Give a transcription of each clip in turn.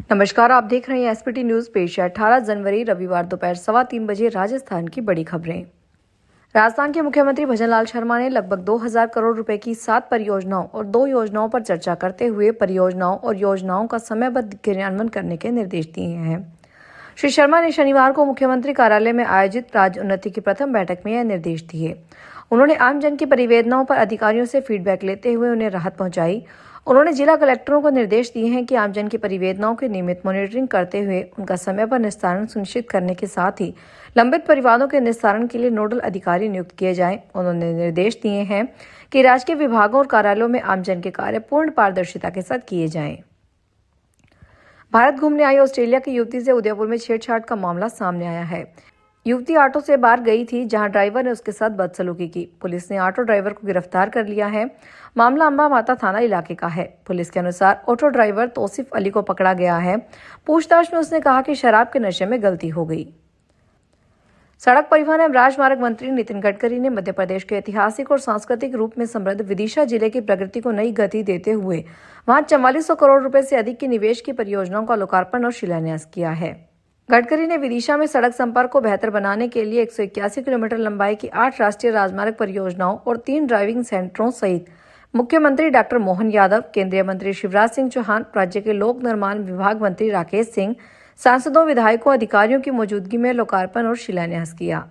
नमस्कार, आप देख रहे हैं एसपीटी न्यूज। पेश है 18 जनवरी रविवार दोपहर 3:15 बजे राजस्थान की बड़ी खबरें। राजस्थान के मुख्यमंत्री भजनलाल शर्मा ने लगभग 2000 करोड़ रुपए की 7 परियोजनाओं और 2 योजनाओं पर चर्चा करते हुए परियोजनाओं और योजनाओं का समयबद्ध क्रियान्वयन करने के निर्देश दिए हैं। श्री शर्मा ने शनिवार को मुख्यमंत्री कार्यालय में आयोजित राज्य उन्नति की प्रथम बैठक में यह निर्देश दिए। उन्होंने आमजन की परिवेदनाओं पर अधिकारियों से फीडबैक लेते हुए उन्हें राहत पहुंचाई। उन्होंने जिला कलेक्टरों को निर्देश दिए हैं कि आमजन की परिवेदनाओं की नियमित मॉनिटरिंग करते हुए उनका समय पर निस्तारण सुनिश्चित करने के साथ ही लंबित परिवादों के निस्तारण के लिए नोडल अधिकारी नियुक्त किए जाएं। उन्होंने निर्देश दिए हैं कि राजकीय विभागों और कार्यालयों में आमजन के कार्य पूर्ण पारदर्शिता के साथ किए जाएं। भारत घूमने आई ऑस्ट्रेलिया की युवती से उदयपुर में छेड़छाड़ का मामला सामने आया है। युवती ऑटो से बाहर गई थी, जहां ड्राइवर ने उसके साथ बदसलूकी की। पुलिस ने ऑटो ड्राइवर को गिरफ्तार कर लिया है। मामला अंबा माता थाना इलाके का है। पुलिस के अनुसार ऑटो ड्राइवर तौसीफ अली को पकड़ा गया है। पूछताछ में उसने कहा कि शराब के नशे में गलती हो गई। सड़क परिवहन एवं राजमार्ग मंत्री नितिन गडकरी ने मध्य प्रदेश के ऐतिहासिक और सांस्कृतिक रूप में समृद्ध विदिशा जिले की प्रगति को नई गति देते हुए वहां 4400 करोड़ रुपए से अधिक की निवेश की परियोजनाओं का लोकार्पण और शिलान्यास किया है। गडकरी ने विदिशा में सड़क संपर्क को बेहतर बनाने के लिए 181 किलोमीटर लंबाई की 8 राष्ट्रीय राजमार्ग परियोजनाओं और 3 ड्राइविंग सेंटरों सहित मुख्यमंत्री डॉक्टर मोहन यादव, केंद्रीय मंत्री शिवराज सिंह चौहान, राज्य के लोक निर्माण विभाग मंत्री राकेश सिंह, सांसदों, विधायकों, अधिकारियों की मौजूदगी में लोकार्पण और शिलान्यास किया।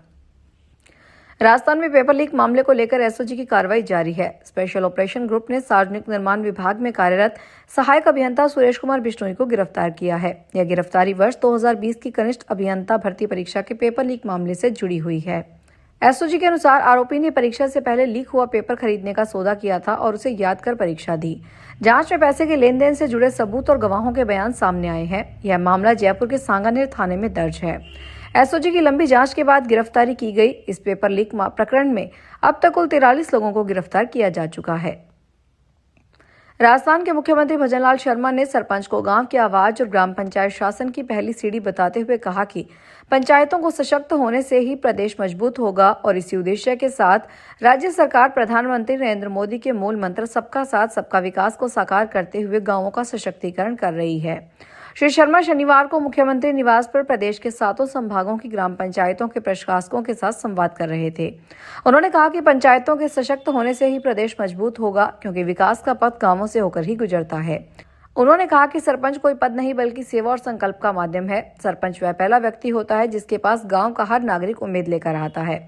राजस्थान में पेपर लीक मामले को लेकर एसओजी की कार्रवाई जारी है। स्पेशल ऑपरेशन ग्रुप ने सार्वजनिक निर्माण विभाग में कार्यरत सहायक अभियंता सुरेश कुमार बिश्नोई को गिरफ्तार किया है। यह गिरफ्तारी वर्ष 2020 की कनिष्ठ अभियंता भर्ती परीक्षा के पेपर लीक मामले से जुड़ी हुई है। एसओजी के अनुसार आरोपी ने परीक्षा से पहले लीक हुआ पेपर खरीदने का सौदा किया था और उसे याद कर परीक्षा दी। जांच में पैसे के लेन देन से जुड़े सबूत और गवाहों के बयान सामने आए हैं। यह मामला जयपुर के सांगानेर थाने में दर्ज है। एसओजी की लंबी जांच के बाद गिरफ्तारी की गई। इस पेपर लीक प्रकरण में अब तक कुल 43 लोगों को गिरफ्तार किया जा चुका है। राजस्थान के मुख्यमंत्री भजनलाल शर्मा ने सरपंच को गांव की आवाज और ग्राम पंचायत शासन की पहली सीढ़ी बताते हुए कहा कि पंचायतों को सशक्त होने से ही प्रदेश मजबूत होगा और इसी उद्देश्य के साथ राज्य सरकार प्रधानमंत्री नरेंद्र मोदी के मूल मंत्र सबका साथ सबका विकास को साकार करते हुए गांवों का सशक्तिकरण कर रही है। श्री शर्मा शनिवार को मुख्यमंत्री निवास पर प्रदेश के 7 संभागों की ग्राम पंचायतों के प्रशासकों के साथ संवाद कर रहे थे। उन्होंने कहा कि पंचायतों के सशक्त होने से ही प्रदेश मजबूत होगा, क्योंकि विकास का पथ गांवों से होकर ही गुजरता है। उन्होंने कहा कि सरपंच कोई पद नहीं बल्कि सेवा और संकल्प का माध्यम है। सरपंच वह पहला व्यक्ति होता है जिसके पास गांव का हर नागरिक उम्मीद लेकर आता है।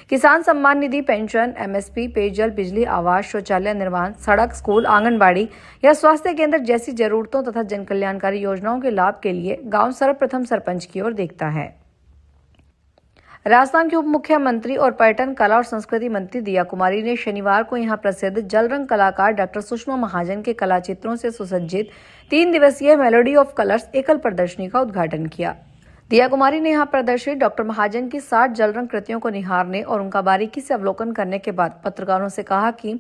किसान सम्मान निधि, पेंशन, एमएसपी, पेयजल, बिजली, आवास, शौचालय निर्माण, सड़क, स्कूल, आंगनबाड़ी या स्वास्थ्य केंद्र जैसी जरूरतों तथा जन कल्याणकारी योजनाओं के लाभ के लिए गाँव सर्वप्रथम सरपंच की ओर देखता है। राजस्थान के उप मुख्यमंत्री और पर्यटन, कला और संस्कृति मंत्री दिया कुमारी ने शनिवार को यहां प्रसिद्ध जलरंग कलाकार डॉक्टर सुषमा महाजन के कला चित्रों से सुसज्जित 3 दिवसीय मेलोडी ऑफ कलर्स एकल प्रदर्शनी का उद्घाटन किया। दिया कुमारी ने यहां प्रदर्शित डॉक्टर महाजन की 60 जलरंग कृतियों को निहारने और उनका बारीकी से अवलोकन करने के बाद पत्रकारों से कहा कि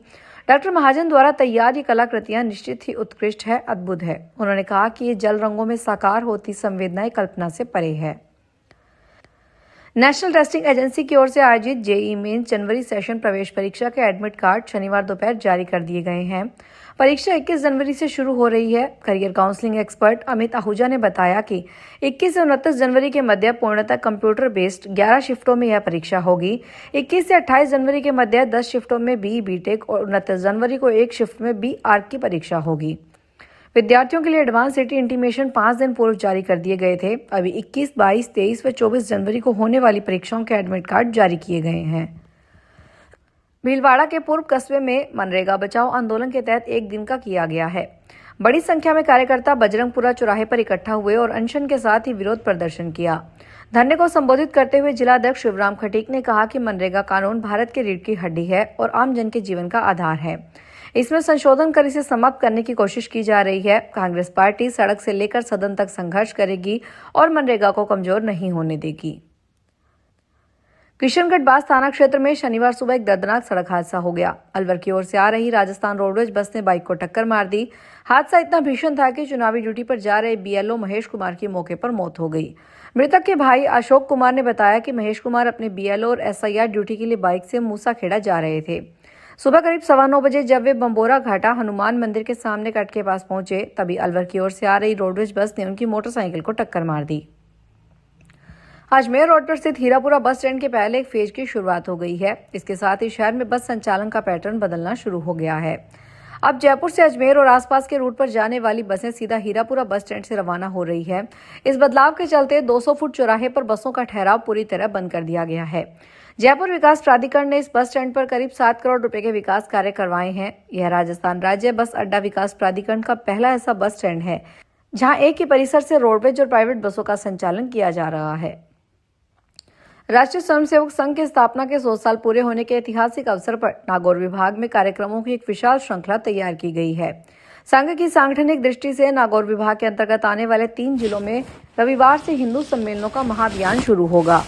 डॉक्टर महाजन द्वारा तैयार ये कलाकृतियां निश्चित ही उत्कृष्ट है, अद्भुत है। उन्होंने कहा कि ये जल रंगों में साकार होती संवेदनाएं कल्पना से परे है। नेशनल टेस्टिंग एजेंसी की ओर से आयोजित जेईई मेंस जनवरी सेशन प्रवेश परीक्षा के एडमिट कार्ड शनिवार दोपहर जारी कर दिए गए हैं। परीक्षा 21 जनवरी से शुरू हो रही है। Career counselling expert Amit Ahuja ने बताया कि 21 से 29 जनवरी के मध्य पूर्णतः कंप्यूटर बेस्ड 11 शिफ्टों में यह परीक्षा होगी। 21 से 28 जनवरी के मध्य 10 शिफ्टों में बीटेक और 29 जनवरी को एक शिफ्ट में आर्क की परीक्षा होगी। विद्यार्थियों के लिए एडवांस सिटी इंटीमेशन 5 दिन पूर्व जारी कर दिए गए थे। अभी 21, 22, 23 व 24 जनवरी को होने वाली परीक्षाओं के एडमिट कार्ड जारी किए गए हैं। भीलवाड़ा के पूर्व कस्बे में मनरेगा बचाओ आंदोलन के तहत एक दिन का किया गया है। बड़ी संख्या में कार्यकर्ता बजरंगपुरा चौराहे पर इकट्ठा हुए और अनशन के साथ ही विरोध प्रदर्शन किया। धरने को संबोधित करते हुए जिलाध्यक्ष शिवराम खटीक ने कहा कि मनरेगा कानून भारत की रीढ़ की हड्डी है और आम जन के जीवन का आधार है। इसमें संशोधन कर इसे समाप्त करने की कोशिश की जा रही है। कांग्रेस पार्टी सड़क से लेकर सदन तक संघर्ष करेगी और मनरेगा को कमजोर नहीं होने देगी। किशनगढ़ बास थाना क्षेत्र में शनिवार सुबह एक दर्दनाक सड़क हादसा हो गया। अलवर की ओर से आ रही राजस्थान रोडवेज बस ने बाइक को टक्कर मार दी। हादसा इतना भीषण था कि चुनावी ड्यूटी पर जा रहे बीएलओ महेश कुमार की मौके पर मौत हो गई। मृतक के भाई अशोक कुमार ने बताया कि महेश कुमार अपने बीएलओ और एसआईआर ड्यूटी के लिए बाइक से मूसाखेड़ा जा रहे थे। सुबह करीब 9:15 बजे जब वे बम्बोरा घाटा हनुमान मंदिर के सामने कट के पास पहुंचे, तभी अलवर की ओर से आ रही रोडवेज बस ने उनकी मोटरसाइकिल को टक्कर मार दी। अजमेर रोड पर स्थित हीरापुरा बस स्टैंड के पहले एक फेज की शुरुआत हो गई है। इसके साथ ही शहर में बस संचालन का पैटर्न बदलना शुरू हो गया है। अब जयपुर से अजमेर और आसपास के रूट पर जाने वाली बसें सीधा हीरापुरा बस स्टैंड से रवाना हो रही है। इस बदलाव के चलते 200 फुट चौराहे पर बसों का ठहराव पूरी तरह बंद कर दिया गया है। जयपुर विकास प्राधिकरण ने इस बस स्टैंड पर करीब 7 करोड़ रुपए के विकास कार्य करवाए हैं। यह राजस्थान राज्य बस अड्डा विकास प्राधिकरण का पहला ऐसा बस स्टैंड है जहां एक ही परिसर से रोडवेज और प्राइवेट बसों का संचालन किया जा रहा है। राष्ट्रीय स्वयंसेवक संघ की स्थापना के 100 साल पूरे होने के ऐतिहासिक अवसर पर नागौर विभाग में कार्यक्रमों की एक विशाल श्रृंखला तैयार की गई है। संघ की सांगठनिक दृष्टि से नागौर विभाग के अंतर्गत आने वाले 3 जिलों में रविवार से हिंदू सम्मेलनों का महाअभियान शुरू होगा।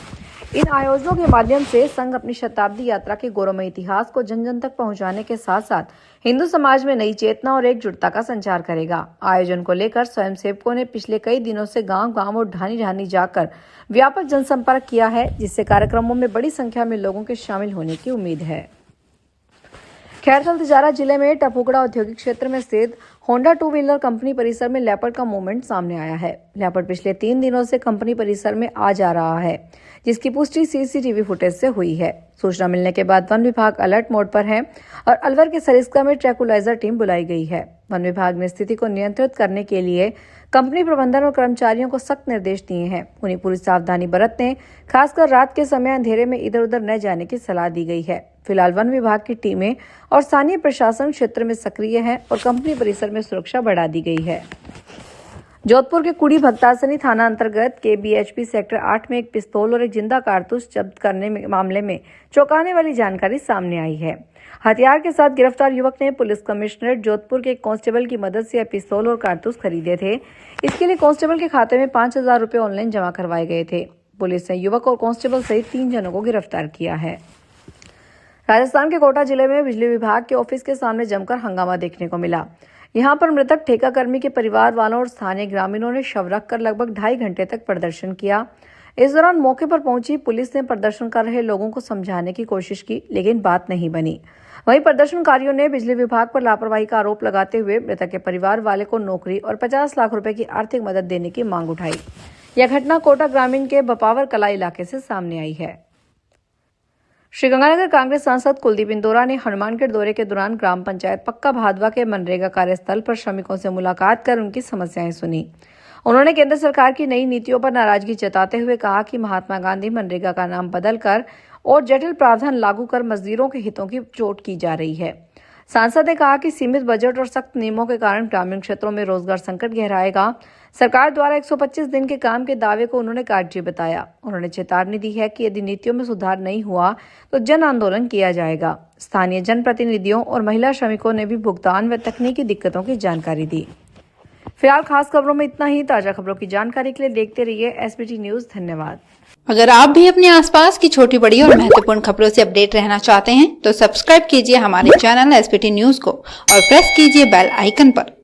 इन आयोजनों के माध्यम से संघ अपनी शताब्दी यात्रा के गौरवमय इतिहास को जन जन तक पहुंचाने के साथ साथ हिंदू समाज में नई चेतना और एकजुटता का संचार करेगा। आयोजन को लेकर स्वयंसेवकों ने पिछले कई दिनों से गांव-गांव और ढानी-ढानी जाकर व्यापक जनसंपर्क किया है, जिससे कार्यक्रमों में बड़ी संख्या में लोगों के शामिल होने की उम्मीद है। खैरथल तिजारा जिले में टपुकड़ा औद्योगिक क्षेत्र में स्थित होंडा 2 व्हीलर कंपनी परिसर में लेपर्ड का मूवमेंट सामने आया है। लेपर्ड पिछले 3 दिनों से कंपनी परिसर में आ जा रहा है, जिसकी पुष्टि सीसीटीवी फुटेज से हुई है। सूचना मिलने के बाद वन विभाग अलर्ट मोड पर है और अलवर के सरिस्का में ट्रैकुलाइजर टीम बुलाई गई है। वन विभाग ने स्थिति को नियंत्रित करने के लिए कंपनी प्रबंधन और कर्मचारियों को सख्त निर्देश दिए हैं। उन्हें पूरी सावधानी बरतने, खासकर रात के समय अंधेरे में इधर उधर न जाने की सलाह दी गई है। फिलहाल वन विभाग की टीमें और स्थानीय प्रशासन क्षेत्र में सक्रिय है और कंपनी परिसर में सुरक्षा बढ़ा दी गई है। जोधपुर के कुड़ी भक्तासनी थाना अंतर्गत के BHP सेक्टर 8 में एक पिस्तौल और एक जिंदा कारतूस जब्त करने मामले में चौंकाने वाली जानकारी सामने आई है। हथियार के साथ गिरफ्तार युवक ने पुलिस कमिश्नरेट जोधपुर के एक कांस्टेबल की मदद से पिस्तौल और कारतूस खरीदे थे। इसके लिए कांस्टेबल के खाते में 5,000 रुपए ऑनलाइन जमा करवाए गए थे। पुलिस ने युवक और कांस्टेबल सहित 3 जनों को गिरफ्तार किया है। राजस्थान के कोटा जिले में बिजली विभाग के ऑफिस के सामने जमकर हंगामा देखने को मिला। यहां पर मृतक ठेका कर्मी के परिवार वालों और स्थानीय ग्रामीणों ने शव रखकर लगभग 2.5 घंटे तक प्रदर्शन किया। इस दौरान मौके पर पहुंची पुलिस ने प्रदर्शन कर रहे लोगों को समझाने की कोशिश की, लेकिन बात नहीं बनी। वहीं प्रदर्शनकारियों ने बिजली विभाग पर लापरवाही का आरोप लगाते हुए मृतक के परिवार वाले को नौकरी और 50 लाख रुपए की आर्थिक मदद देने की मांग उठाई। यह घटना कोटा ग्रामीण के बपावर कला इलाके से सामने आई है। श्रीगंगानगर कांग्रेस सांसद कुलदीप इंदौरा ने हनुमानगढ़ दौरे के दौरान ग्राम पंचायत पक्का भादवा के मनरेगा कार्यस्थल पर श्रमिकों से मुलाकात कर उनकी समस्याएं सुनी। उन्होंने केंद्र सरकार की नई नीतियों पर नाराजगी जताते हुए कहा कि महात्मा गांधी मनरेगा का नाम बदलकर और जटिल प्रावधान लागू कर मजदूरों के हितों की चोट की जा रही है। सांसद ने कहा कि सीमित बजट और सख्त नियमों के कारण ग्रामीण क्षेत्रों में रोजगार संकट गहराएगा। सरकार द्वारा 125 दिन के काम के दावे को उन्होंने कागजी बताया। उन्होंने चेतावनी दी है कि यदि नीतियों में सुधार नहीं हुआ तो जन आंदोलन किया जाएगा। स्थानीय जनप्रतिनिधियों और महिला श्रमिकों ने भी भुगतान व तकनीकी दिक्कतों की जानकारी दी। फिलहाल खास खबरों में इतना ही। ताजा खबरों की जानकारी के लिए देखते रहिए SBT न्यूज। धन्यवाद। अगर आप भी अपने आसपास की छोटी बड़ी और महत्वपूर्ण खबरों से अपडेट रहना चाहते हैं तो सब्सक्राइब कीजिए हमारे चैनल SBT न्यूज को और प्रेस कीजिए बेल आइकन पर।